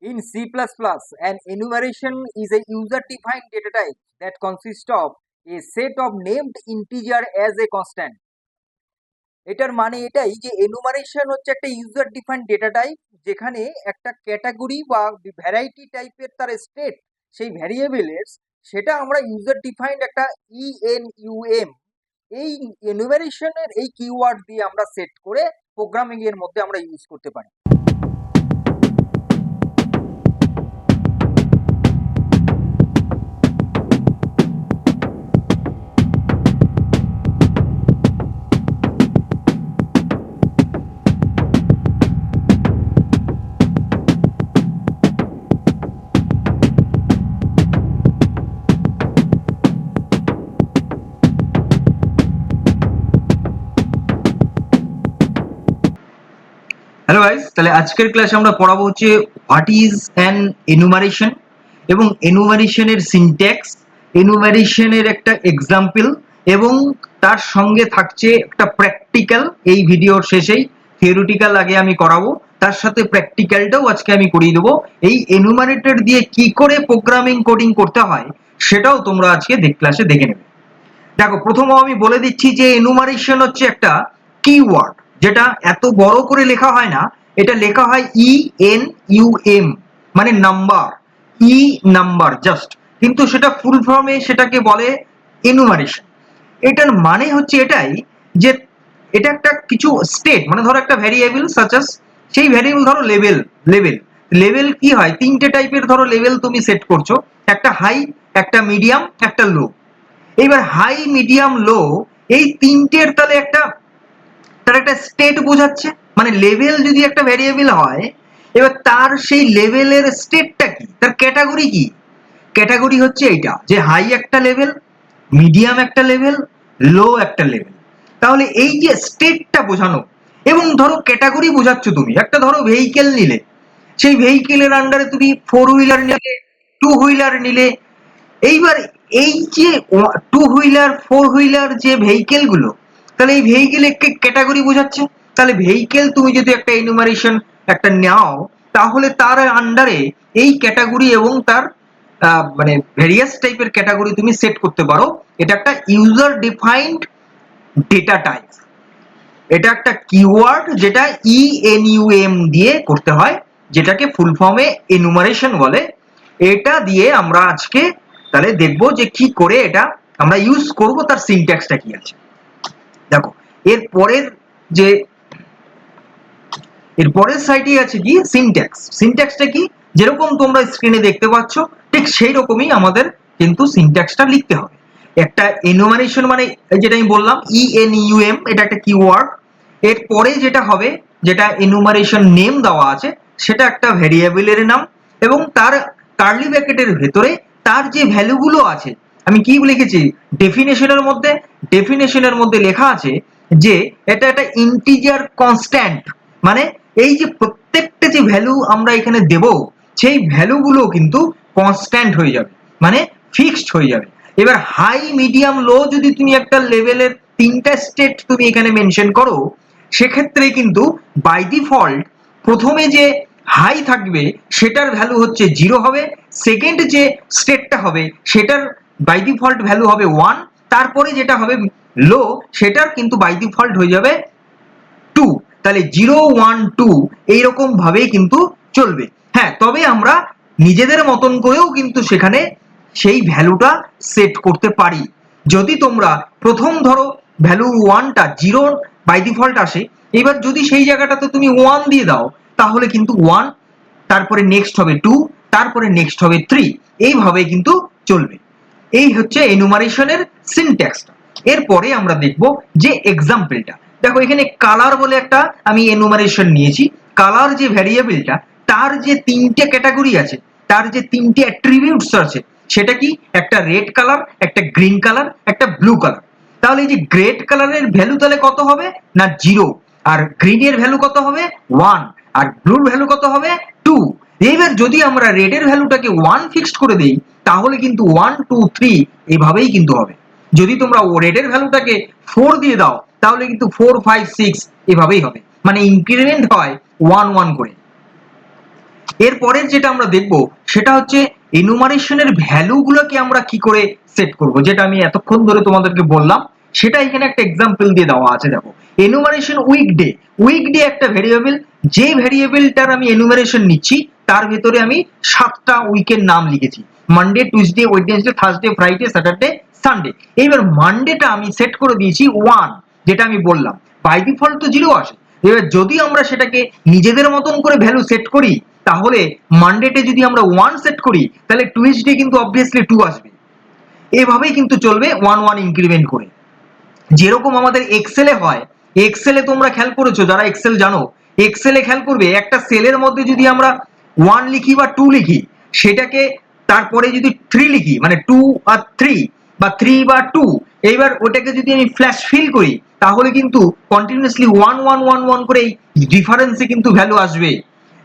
In C++, an enumeration is a user-defined data type that consists of a set of named integer as a constant. এটার মানে এটাই যে enumeration হচ্ছে একটা user defined data type, যেখানে একটা category বা ভ্যারাইটি টাইপের তার স্টেট, সেই ভ্যারিয়েবলের সেটা আমরা ইউজার ডিফাইন্ড একটা ইএনইউএম, এই এনুমারেশনের এই কিওয়ার্ড দিয়ে আমরা সেট করে প্রোগ্রামিং এর মধ্যে আমরা ইউজ করতে পারি। হ্যালো গাইস, তাহলে আজকের ক্লাসে আমরা পড়াবো হচ্ছে হোয়াট ইজ অ্যান এনুমারেশন এবং এনুমারেশনের সিনট্যাক্স, এনুমারেশনের একটা এক্সাম্পল এবং তার সঙ্গে থাকছে একটা প্র্যাকটিক্যাল। এই ভিডিওর শেষেই থিওরিটিক্যাল আগে আমি করাবো, তার সাথে প্র্যাকটিক্যালটাও আজকে আমি করিয়ে দেবো। এই এনুমারেটর দিয়ে কি করে প্রোগ্রামিং কোডিং করতে হয় সেটাও তোমরা আজকে ক্লাসে দেখে নেবে। দেখো, প্রথম আমি বলে দিচ্ছি যে এনুমারেশন হচ্ছে একটা কিওয়ার্ড, যেটা এত বড় করে লেখা হয় না, এটা লেখা হয় ENUM, মানে নাম্বার, নাম্বার জাস্ট, কিন্তু সেটা ফুল ফর্মে সেটাকে বলে এনুমারেশন। এটার মানে হচ্ছে এটাই যে এটা একটা কিছু স্টেট, মানে ধরো একটা ভ্যারিয়েবল সাচাস, সেই ভ্যারিয়েবল ধরো লেভেল। লেভেল লেভেল কি হয়, তিনটে টাইপের ধরো লেভেল তুমি সেট করছো, একটা হাই, একটা মিডিয়াম, একটা লো। এইবার হাই, মিডিয়াম, লো এই তিনটের তাহলে তার একটা স্টেট বোঝাচ্ছে। মানে লেভেল যদি একটা ভ্যারিয়েবল হয়, এবার তার সেই লেভেলের স্টেটটা কি, তার ক্যাটাগরি কি? ক্যাটাগরি হচ্ছে এইটা যে হাই একটা লেভেল, মিডিয়াম একটা লেভেল, লো একটা লেভেল। তাহলে এই যে স্টেটটা বোঝানো, এবং ধরো ক্যাটাগরি বোঝাচ্ছ তুমি, একটা ধরো ভেহিকেল নিলে, সেই ভেহিকেলের আন্ডারে তুমি 4 হুইলার নিলে, 2 হুইলার নিলে। এইবার এই যে 2 হুইলার 4 হুইলার যে ভেহিকেল গুলো, তাহলে এই ভেহিকেল একটা ক্যাটাগরি বোঝাচ্ছে। তাহলে ভেহিকেল তুমি যদি একটা এনুমারেশন একটা নাও, তাহলে তার আন্ডারে এই ক্যাটাগরি এবং তার মানে ভেরিয়াস টাইপের ক্যাটাগরি তুমি সেট করতে পারো। এটা একটা ইউজার ডিফাইন্ড ডেটা টাইপ, এটা একটা কিওয়ার্ড যেটা ENUM দিয়ে করতে হয়, যেটাকে ফুল ফর্মে এনুমারেশন বলে। এটা দিয়ে আমরা আজকে তাহলে দেখবো যে কি করে এটা আমরা ইউজ করব, তার সিনট্যাক্সটা কি আছে। দেখো, এরপরের সাইডে আছে কি সিনট্যাক্স। সিনট্যাক্সটা কি, যেরকম তোমরা স্ক্রিনে দেখতে পাচ্ছ ঠিক সেই রকমই আমাদের কিন্তু সিনট্যাক্সটা লিখতে হবে। একটা এনুমারেশন মানে যেটা আমি বললাম ENUM, এটা একটা কিওয়ার্ড। এরপরে যেটা হবে, যেটা এনুমারেশন নেম দেওয়া আছে, সেটা একটা ভ্যারিয়েবলের নাম, এবং তার কার্লি ব্র্যাকেটের ভেতরে তার যে ভ্যালুগুলো আছে, আমি কি লিখেছি ডেফিনেশনের মধ্যে লেখা আছে যে এটা একটা ইন্টিজার কনস্ট্যান্ট, মানে এই যে প্রত্যেকটা যে ভ্যালু আমরা এখানে দেব, সেই ভ্যালুগুলো কিন্তু কনস্ট্যান্ট হয়ে যাবে, মানে ফিক্সড হয়ে যাবে। এবার হাই, মিডিয়াম, লো যদি তুমি একটা লেভেলের তিনটা স্টেট তুমি এখানে মেনশন করো, সেক্ষেত্রে কিন্তু বাই ডিফল্ট প্রথমে যে হাই থাকবে সেটার ভ্যালু হচ্ছে 0 হবে, সেকেন্ড যে স্টেটটা হবে সেটার বাই ডিফল্ট ভ্যালু হবে 1, তারপরে যেটা হবে লো সেটার কিন্তু বাই ডিফল্ট হয়ে যাবে 2। তাহলে 0 1 2 এইরকম ভাবেই কিন্তু চলবে। হ্যাঁ, তবে আমরা নিজেদের মতন করেও কিন্তু সেখানে সেই ভ্যালুটা সেট করতে পারি। যদি তোমরা প্রথম ধরো ভ্যালু 1টা 0 বাই ডিফল্ট আসে, এবার যদি সেই জায়গাটাতে তুমি 1 দিয়ে দাও, তাহলে কিন্তু 1, তারপরে নেক্সট হবে 2, তারপরে নেক্সট হবে 3, এইভাবে কিন্তু চলবে। এই হচ্ছে এনুমারেশনের সিনট্যাক্সটা। এরপরে আমরা দেখব যে এক্সাম্পলটা। দেখো, এখানে কালার বলে একটা আমি এনুমারেশন নিয়েছি। কালার যে ভ্যারিয়েবলটা, তার যে তিনটে ক্যাটাগরি আছে, তার যে তিনটে অ্যাট্রিবিউটস আছে, সেটা কি, একটা রেড কালার, একটা গ্রিন কালার, একটা ব্লু কালার। তাহলে এই যে রেড কালারের ভ্যালু তাহলে কত হবে না 0, আর গ্রিনের ভ্যালু কত হবে 1, আর ব্লুর ভ্যালু কত হবে 2। এইবার যদি আমরা রেডের ভ্যালুটাকে 1 ফিক্সড করে দেই, তাহলে কিন্তু 1 2 3 এভাবেই কিন্তু হবে। যদি তোমরা রেডের ভ্যালুটাকে 4 দিয়ে দাও, তাহলে কিন্তু 4 5 6 এভাবেই হবে, মানে ইনক্রিমেন্ট হয় 1 1 করে। এরপরের যেটা আমরা দেখব সেটা হচ্ছে এনুমারেশনের ভ্যালুগুলোকে আমরা কি করে সেট করব, যেটা আমি এতক্ষণ ধরে তোমাদেরকে বললাম সেটা এখানে একটা এক্সাম্পল দিয়ে দেওয়া আছে। দেখো, এনুমারেশন উইকডে একটা ভেরিয়েবল, যে ভেরিয়েবলটার আমি এনুমারেশন নিচ্ছি তার ভেতরে আমি 7টা উইকের নাম লিখেছি, Monday, Tuesday, Wednesday, Thursday, Friday, Saturday, Sunday. এইবার মানডেটা আমি সেট করে দিয়েছি 1, যেটা আমি বললাম বাই ডিফল্ট তো 0 আসে। এবার যদি আমরা সেটাকে নিজেদের মতন করে ভ্যালু সেট করি, তাহলে মানডেতে যদি আমরা 1 সেট করি তাহলে টুইসডে কিন্তু অবভিয়াসলি 2 আসবে। এভাবেই কিন্তু চলবে 1 ইনক্রিমেন্ট করে, যেরকম আমাদের এক্সেলে হয়। এক্সেলে তোমরা খেয়াল করেছো, যারা এক্সেল জানো, এক্সেলে খেয়াল করবে একটা সেলের মধ্যে যদি আমরা 1 লিখি বা 2 লিখি, সেটাকে তারপরে যদি 3 লিখি, মানে 2 আর 3 বা 3 বা 2, এইবার ওটাকে যদি আমি ফ্ল্যাশ ফিল করি, তাহলে কিন্তু কন্টিনিউয়াসলি 1 করে এই ডিফারেন্সে কিন্তু ভ্যালু আসবে।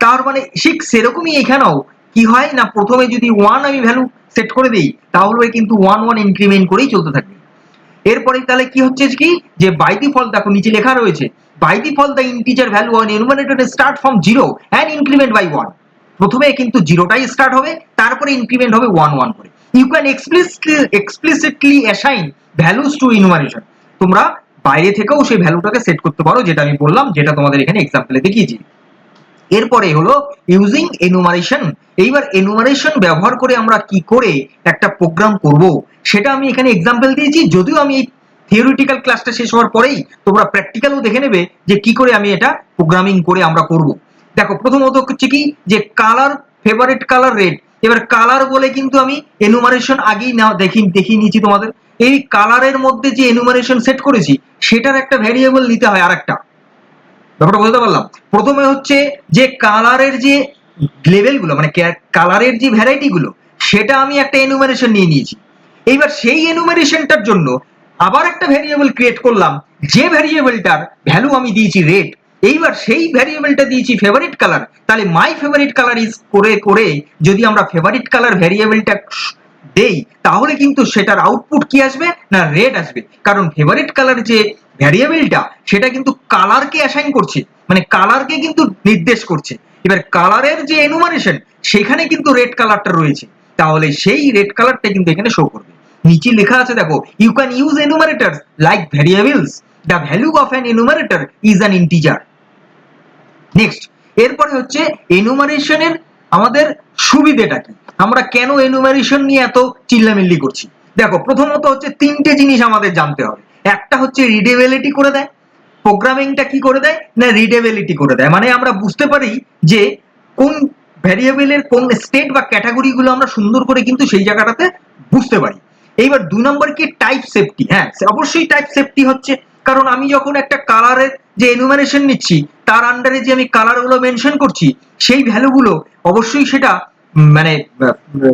তার মানে ঠিক সেরকমই এখানেও কি হয় না, প্রথমে যদি 1 আমি ভ্যালু সেট করে দিই, তাহলে কিন্তু 1 ইনক্রিমেন্ট করেই চলতে থাকবে। এরপরে তাহলে কি হচ্ছে কি, যে বাই ডিফল্ট দেখো নিচে লেখা রয়েছে, by default the integer value on enumerator start from 0 and increment by 1। প্রথমে কিন্তু 0টাই স্টার্ট হবে, তারপরে ইনক্রিমেন্ট হবে 1 করে। You can explicitly assign values to enumeration. তোমরা বাইরে থেকেও সেই ভ্যালুটাকে সেট করতে পারো, যেটা আমি বললাম, যেটা তোমাদের এখানে এক্সাম্পলে দেখিয়েছি। এরপরে হলো ইউজিং এনুমারেশন। এইবার এনুমারেশন ব্যবহার করে আমরা কি করে একটা প্রোগ্রাম করব, সেটা আমি এখানে এক্সাম্পল দিয়েছি। যদিও আমি এই থিওরিটিক্যাল ক্লাসটা শেষ হওয়ার পরেই তোমরা প্র্যাকটিক্যালও দেখে নেবে যে কি করে আমি এটা প্রোগ্রামিং করে আমরা করব। দেখো, প্রথমত হচ্ছে কি, যে কালার, ফেভারিট কালার রেড। এবার কালার বলে কিন্তু আমি এনুমারেশন আগেই না দেখিয়ে নিয়েছি তোমাদের। এই কালারের মধ্যে যে এনুমারেশন সেট করেছি, সেটার একটা ভ্যারিয়েবল নিতে হয় আরেকটা। ব্যাপারটা বুঝতে পারলাম? প্রথমে হচ্ছে যে কালারের যে লেভেলগুলো, মানে কালারের যে ভ্যারাইটি গুলো, সেটা আমি একটা এনুমারেশন নিয়ে নিয়েছি। এইবার সেই এনুমারেশনটার জন্য আবার একটা ভ্যারিয়েবল ক্রিয়েট করলাম, যে ভ্যারিয়েবলটার ভ্যালু আমি দিয়েছি রেড। এইবার সেই ভ্যারিয়েবলটা দিয়েছি ফেভারিট কালার, তাহলে মাই ফেভারিট কালার ইজ করে করে যদি আমরা ফেভারিট কালার ভ্যারিয়েবলটা দেই, তাহলে কিন্তু সেটার আউটপুট কি আসবে না, রেড আসবে। কারণ ফেভারিট কালার যে ভ্যারিয়েবলটা, সেটা কিন্তু কালারকে অ্যাসাইন করছে, মানে কালারকে কিন্তু নির্দেশ করছে। এবার কালারের যে এনুমারেশন, সেখানে কিন্তু রেড কালারটা রয়েছে, তাহলে সেই রেড কালারটা কিন্তু এখানে শো করবে। নিচে লেখা আছে দেখো, you can use enumerators like variables, the value of an enumerator is an integer. Next, এরপরে হচ্ছে এনুমারেশনের আমাদের সুবিধেটা কি, আমরা কেন এনুমারেশন নিয়ে এত চিল্লামিল্লি করছি। দেখো, প্রথমত হচ্ছে 3টে জিনিস আমাদের জানতে হবে। একটা হচ্ছে রিডেবিলিটি করে দেয়, প্রোগ্রামিংটা কি করে দেয় না, রিডেবিলিটি করে দেয়, মানে আমরা বুঝতে পারি যে কোন ভ্যারিয়েবলের কোন স্টেট বা ক্যাটাগরি গুলো আমরা সুন্দর করে কিন্তু সেই জায়গাটাতে বুঝতে পারি। এইবার 2 নম্বর কি, টাইপ সেফটি। হ্যাঁ, অবশ্যই টাইপ সেফটি হচ্ছে, কারণ আমি যখন একটা কালারের যে এনুমারেশন নিচ্ছি, তার আন্ডারে যে আমি কালার গুলো মেনশন করছি, সেই ভ্যালুগুলো অবশ্যই সেটা মানে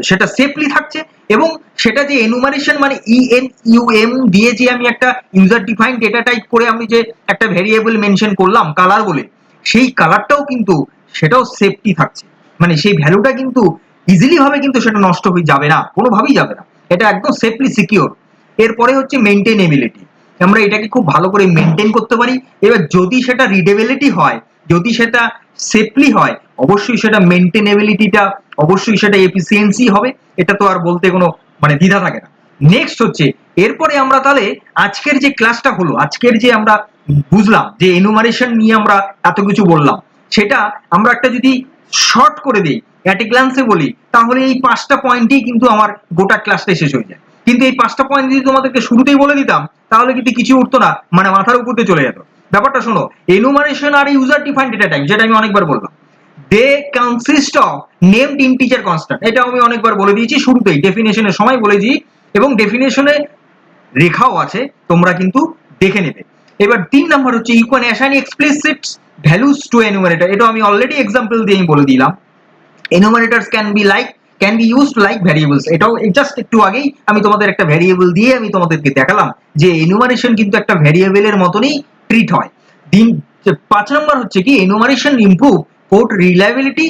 সেটা সেফলি থাকছে। এবং সেটা যে এনুমারেশন মানে ইএনইউএম দিয়ে যে আমি একটা ইউজার ডিফাইন্ড ডেটা টাইপ করে আমি যে একটা ভ্যারিয়েবল মেনশন করলাম কালার বলে, সেই কালারটাও কিন্তু সেটাও সেফটি থাকছে, মানে সেই ভ্যালুটা কিন্তু ইজিলি ভাবে কিন্তু সেটা নষ্ট হয়ে যাবে না, কোনোভাবেই যাবে না, এটা একদম সেফলি সিকিউর। এরপরে হচ্ছে মেনটেনেবিলিটি, আমরা এটাকে খুব ভালো করে মেনটেন করতে পারি। এবার যদি সেটা রিডেবিলিটি হয়, যদি সেটা সেফলি হয়, অবশ্যই সেটা মেনটেনেবিলিটিটা, অবশ্যই সেটা এফিসিয়েন্সি হবে, এটা তো আর বলতে কোনো মানে দ্বিধা থাকে না। নেক্সট হচ্ছে, এরপরে আমরা তাহলে আজকের যে ক্লাসটা হলো, আজকের যে আমরা বুঝলাম যে এনুমারেশন নিয়ে আমরা এত কিছু বললাম, সেটা আমরা একটা যদি শর্ট করে দিই, অ্যাট এ গ্ল্যান্সে বলি, তাহলে এই 5টা পয়েন্টেই কিন্তু আমার গোটা ক্লাসটা শেষ হয়ে যায়। কিন্তু এই 5টা পয়েন্ট যদি তোমাদেরকে শুরুতেই বলে দিতাম, তাহলে কিন্তু কিছু উঠতো না, মানে মাথার উপর দিয়ে চলে যেত। ব্যাপারটা শোনো, এনুমারেশন আর ইউজার ডিফাইন্ড ডেটা টাইপ, যেটা আমি অনেকবার বললাম, they consist of named integer constant. এটা আমি অনেকবার বলে দিয়েছি, শুরুতেই ডেফিনেশনের সময় বলেছি, এবং ডেফিনেশনে রেখাও আছে, তোমরা কিন্তু দেখে নেবে। এবার 3 নাম্বার হচ্ছে, you can assign explicit values to enumerator. এটা আমি অলরেডি এক্সাম্পল দিয়ে বলে দিলাম। Enumerators can be used like variables. এটাও জাস্ট একটু আগেই আমি তোমাদের একটা ভ্যারিয়েবল দিয়ে আমি তোমাদেরকে দেখালাম যে এনুমারেশন কিন্তু একটা ভ্যারিয়েবলের মতনই ট্রিট হয়। 5 নম্বর হচ্ছে কি, enumeration improve code reliability,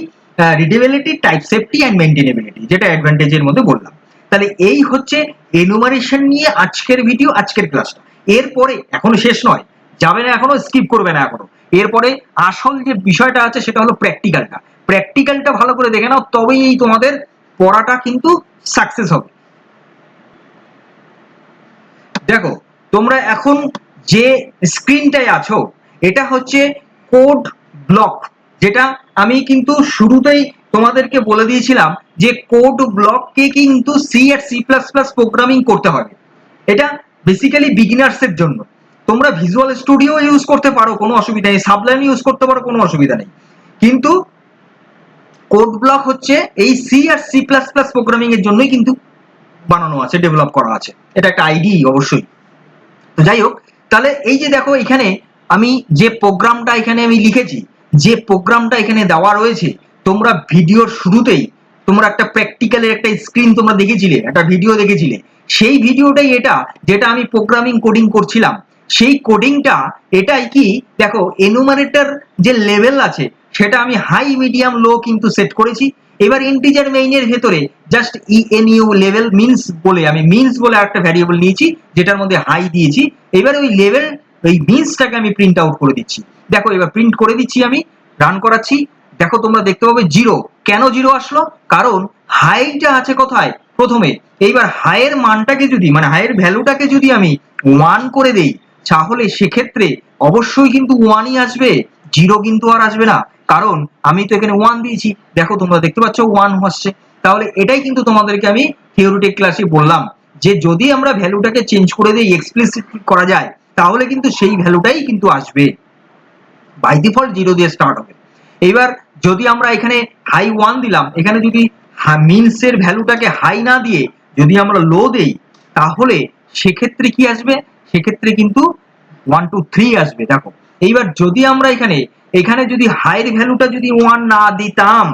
readability, type safety and maintainability, যেটা অ্যাডভান্টেজের মধ্যে বললাম। তাহলে এই হচ্ছে এনুমারেশন নিয়ে আজকের ভিডিও, আজকের ক্লাসটা। এরপরে এখনো শেষ নয়, যাবে না এখনো, স্কিপ করবে না এখনো। এরপরে আসল যে বিষয়টা আছে সেটা হলো প্র্যাকটিক্যালটা। প্র্যাকটিক্যালটা ভালো করে দেখে নাও, তবেই তোমাদের পড়াটা কিন্তু সাকসেস হবে। দেখো তোমরা এখন যে স্ক্রিনটায় আছো এটা হচ্ছে কোড ব্লক, যেটা আমি কিন্তু শুরুতেই তোমাদেরকে বলে দিয়েছিলাম যে কোড ব্লককে কিন্তু সি আর সি প্লাস প্লাস প্রোগ্রামিং করতে হবে। এটা বেসিক্যালি বিগিনার্স এর জন্য। তোমরা ভিজুয়াল স্টুডিও ইউজ করতে পারো, কোনো অসুবিধা নেই, সাবলাইম ইউজ করতে পারো, কোনো অসুবিধা নেই, কিন্তু কোড ব্লক হচ্ছে এই সি আর সি প্লাস প্লাস প্রোগ্রামিং এর জন্যই কিন্তু বানানো আছে, ডেভেলপ করা আছে। এটা একটা আইডি অবশ্যই। তো যাই হোক, তাহলে এই যে দেখো এখানে আমি যে প্রোগ্রামটা এখানে আমি লিখেছি, যে প্রোগ্রামটা এখানে দেওয়া রয়েছে, তোমরা ভিডিওর শুরুতেই তোমরা একটা প্র্যাকটিক্যালের একটা স্ক্রিন তোমরা দেখেছিলে, একটা ভিডিও দেখেছিলে, সেই ভিডিওটাই এটা, যেটা আমি প্রোগ্রামিং কোডিং করছিলাম। সেই কোডিংটা এটাই কি, দেখো এনুমারেটর যে লেভেল আছে সেটা আমি হাই মিডিয়াম লো কিন্তু সেট করেছি। এবার ইন্টিজার মেইনের ভেতরে জাস্ট ইএনইউ লেভেল মিনস বলে, আমি মিনস বলে একটা ভ্যারিয়েবল নিয়েছি যেটার মধ্যে হাই দিয়েছি। এবার ওই লেভেল, ওই মিনসটাকে আমি প্রিন্ট আউট করে দিচ্ছি। দেখো এবার প্রিন্ট করে দিচ্ছি, আমি রান করাচ্ছি। দেখো তোমরা দেখতে পাবে জিরো। কেন জিরো আসলো? কারণ হাইটা আছে কোথায়? প্রথমে। এইবার হাইয়ের মানটাকে যদি, মানে হাইয়ের ভ্যালুটাকে যদি আমি 1 করে দেই, তাহলে সেক্ষেত্রে অবশ্যই কিন্তু 1ই আসবে, জিরো কিন্তু আর আসবে না, কারণ আমি তো এখানে 1 দিয়েছি। দেখো তোমরা দেখতে পাচ্ছ 1 আসছে। তাহলে এটাই কিন্তু তোমাদেরকে আমি থিওরিটিক ক্লাসে বললাম যে যদি আমরা ভ্যালুটাকে চেঞ্জ করে দিই, এক্সপ্লিসিট করা যায়, তাহলে কিন্তু সেই ভ্যালুটাই কিন্তু আসবে। বাই ডিফল্ট জিরো দিয়ে স্টার্ট হবে। এবার যদি আমরা এখানে হাই 1 দিলাম, এখানে যদি মিনস এর ভ্যালুটাকে হাই না দিয়ে যদি আমরা লো দেই, তাহলে সেক্ষেত্রে কি আসবে? সেক্ষেত্রে কিন্তু 1 2 3 আসবে। দেখো এইবার যদি আমরা এখানে এখানে যদি হাইয়ের ভ্যালুটা যদি 1 না দিতাম,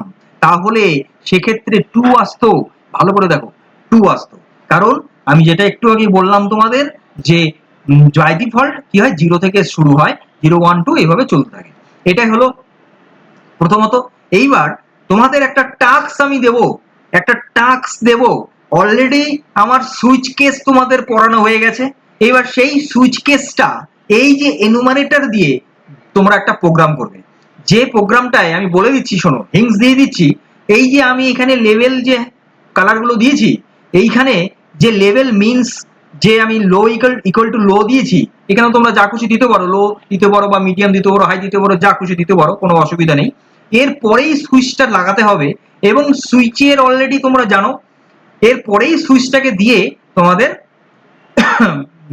তাহলে সেক্ষেত্রে 2 আসতো। ভালো করে দেখো 2 আসতো, কারণ আমি যেটা একটু আগে বললাম তোমাদের যে বাই ডিফল্ট কি হয়, জিরো থেকে শুরু হয়, 0 1 2 এভাবে চলতে থাকে। এটাই হলো প্রথমত। এইবার তোমাদের একটা টাস্ক আমি দেব, একটা টাস্ক দেব। অলরেডি আমার সুইচ কেস তোমাদের পড়ানো হয়ে গেছে। এবার সেই সুইচ কেসটা এই যে এনুমারেটর দিয়ে তোমরা একটা প্রোগ্রাম করবে। যে প্রোগ্রামটায় আমি বলে দিচ্ছি, শোনো, হিংস দিয়ে দিচ্ছি। এই যে আমি এখানে লেভেল যে কালারগুলো দিয়েছি, এইখানে যে লেভেল মিনস, যে আমি লো ইকুয়াল টু লো দিয়েছি, এখানে তোমরা যা খুশি দিতে পারো, লো দিতে পারো বা মিডিয়াম দিতে পারো, হাই দিতে পারো, যা খুশি দিতে পারো, কোনো অসুবিধা নেই। এরপরেই সুইচটা লাগাতে হবে, এবং সুইচের অলরেডি তোমরা জানো, এরপরেই সুইচটাকে দিয়ে তোমাদের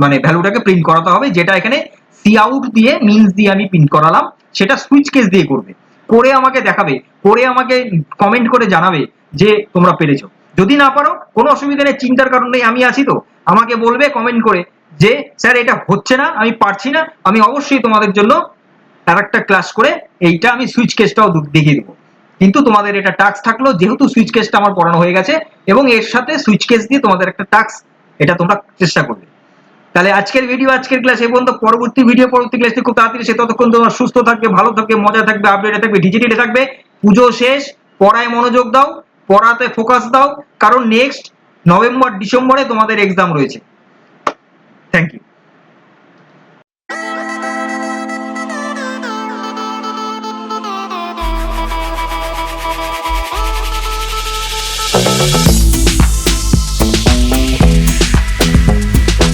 মানে ভ্যালুটাকে প্রিন্ট করাতে হবে, যেটা এখানে সি আউট দিয়ে মিনস দিয়ে আমি প্রিন্ট করালাম, সেটা সুইচ কেস দিয়ে করবে। করে আমাকে দেখাবে, করে আমাকে কমেন্ট করে জানাবে যে তোমরা পেরেছো। যদি না পারো কোনো অসুবিধা নেই, চিন্তার কারণ নেই, আমি আছি তো। আমাকে বলবে কমেন্ট করে যে স্যার এটা হচ্ছে না, আমি পারছি না, আমি অবশ্যই তোমাদের জন্য আর একটা ক্লাস করে এইটা আমি সুইচ কেসটাও দেখিয়ে দেবো। কিন্তু তোমাদের এটা টাস্ক থাকলো, যেহেতু সুইচ কেসটা আমার পড়ানো হয়ে গেছে, এবং এর সাথে সুইচ কেস দিয়ে তোমাদের একটা টাস্ক, এটা তোমরা চেষ্টা করবে। তাহলে আজকের ভিডিও, আজকের ক্লাস এই পর্যন্ত। পরবর্তী ভিডিও, পরবর্তী ক্লাসটি খুব তাড়াতাড়ি, সে ততক্ষণ তোমরা সুস্থ থাকবে, ভালো থাকবে, মজা থাকবে, আপডেটে থাকবে, ডিজিটালি থাকবে। পুজো শেষ, পড়ায় মনোযোগ দাও, পড়াতে ফোকাস দাও, কারণ নেক্সট নভেম্বর ডিসেম্বরে তোমাদের এক্সাম রয়েছে। Thank you.